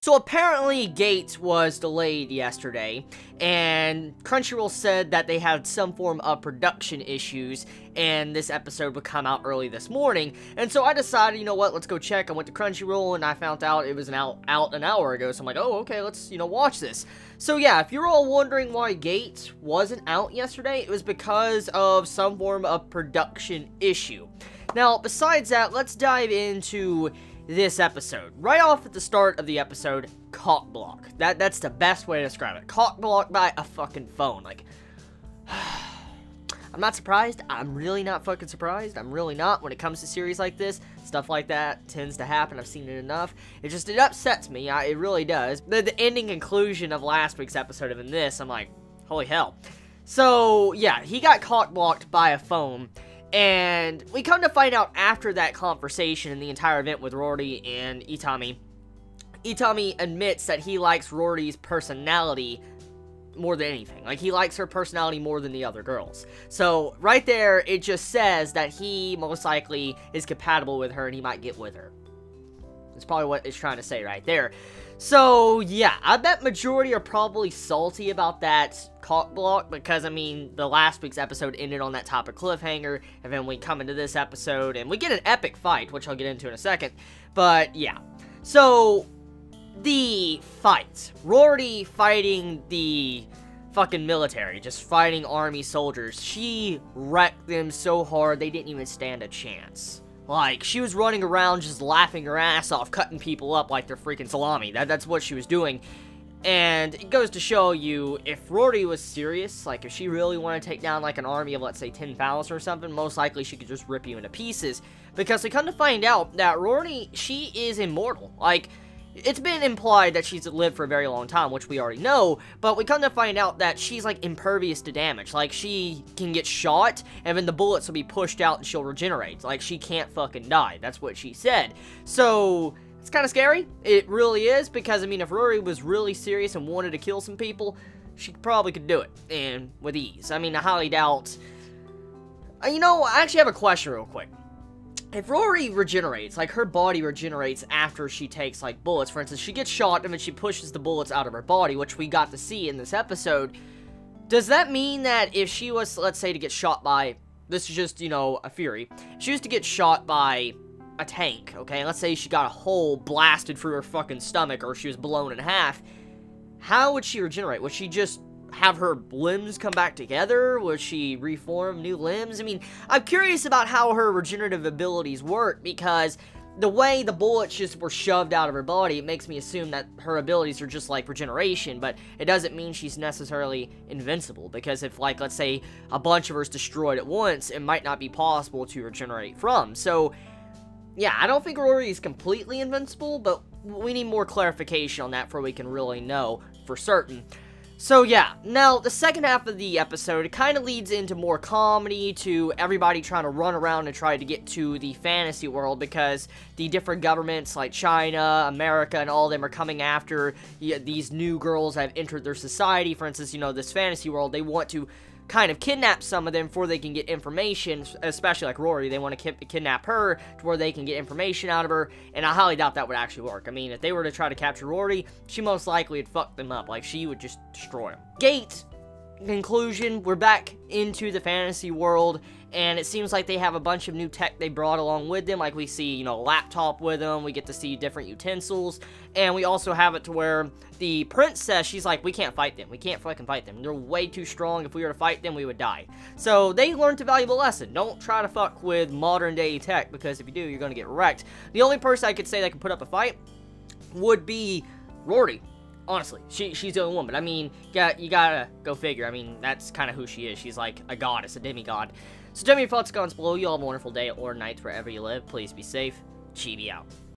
So apparently Gate was delayed yesterday, and Crunchyroll said that they had some form of production issues, and this episode would come out early this morning. And so I decided, you know what, let's go check. I went to Crunchyroll, and I found out it was out an hour ago, so I'm like, oh, okay, let's, watch this. So yeah, if you're all wondering why Gate wasn't out yesterday, it was because of some form of production issue. Now, besides that, let's dive into this episode. Right off at the start of the episode, cock block. That's the best way to describe it. Cock block by a fucking phone. Like, I'm not surprised. I'm really not fucking surprised. I'm really not. When it comes to series like this, stuff like that tends to happen. I've seen it enough. It upsets me. It really does. The ending conclusion of last week's episode of this, I'm like, holy hell. So, yeah, he got cock blocked by a phone. And we come to find out after that conversation in the entire event with Rory and Itami, Itami admits that he likes Rory's personality more than anything. Like, he likes her personality more than the other girls. So, right there, it just says that he most likely is compatible with her and he might get with her. That's probably what it's trying to say right there. So, yeah, I bet majority are probably salty about that cock block because, I mean, the last week's episode ended on that type of cliffhanger, and then we come into this episode, and we get an epic fight, which I'll get into in a second, but, yeah. So, the fight. Rory fighting the fucking military, just fighting army soldiers. She wrecked them so hard, they didn't even stand a chance. Like, she was running around just laughing her ass off, cutting people up like they're freaking salami. That's what she was doing. And it goes to show you, if Rory was serious, like, if she really wanted to take down, like, an army of, let's say, 10,000 or something, most likely she could just rip you into pieces. Because we come to find out that Rory, she is immortal. Like, it's been implied that she's lived for a very long time, which we already know, but we come to find out that she's, like, impervious to damage. Like, she can get shot, and then the bullets will be pushed out and she'll regenerate. Like, she can't fucking die. That's what she said. So, it's kind of scary. It really is, because, I mean, if Rory was really serious and wanted to kill some people, she probably could do it, and with ease. I mean, I highly doubt... I actually have a question real quick. If Rory regenerates, like, her body regenerates after she takes, like, bullets, for instance, she gets shot and then she pushes the bullets out of her body, which we got to see in this episode, does that mean that if she was, let's say, to get shot by, this is just, a Fury, she was to get shot by a tank, okay, let's say she got a hole blasted through her fucking stomach, or she was blown in half, how would she regenerate? Would she just have her limbs come back together? Would she reform new limbs? I mean, I'm curious about how her regenerative abilities work, because the way the bullets just were shoved out of her body, it makes me assume that her abilities are just like regeneration, but it doesn't mean she's necessarily invincible, because if, like, let's say a bunch of her is destroyed at once, it might not be possible to regenerate from. So, yeah, I don't think Rory is completely invincible, but we need more clarification on that before we can really know for certain. So yeah, now the second half of the episode, it kind of leads into more comedy, to everybody trying to run around and try to get to the fantasy world, because the different governments like China, America, and all of them are coming after these new girls that have entered their society. For instance, this fantasy world, they want to kind of kidnap some of them before they can get information, especially like Rory. They want to kidnap her to where they can get information out of her, and I highly doubt that would actually work. I mean, if they were to try to capture Rory, she most likely would fuck them up. Like, she would just destroy them. Gate, conclusion, we're back into the fantasy world, and it seems like they have a bunch of new tech they brought along with them. Like, we see, a laptop with them, we get to see different utensils, and we also have it to where the princess, she's like, we can't fight them, we can't fucking fight them, they're way too strong, if we were to fight them, we would die. So, they learned a valuable lesson. Don't try to fuck with modern day tech, because if you do, you're gonna get wrecked. The only person I could say that could put up a fight would be Rory. Honestly, she's the only one, but I mean, you gotta go figure. I mean, that's kind of who she is. She's like a goddess, a demigod. So tell me your thoughts, comments below. You all have a wonderful day or night wherever you live. Please be safe. Chibi out.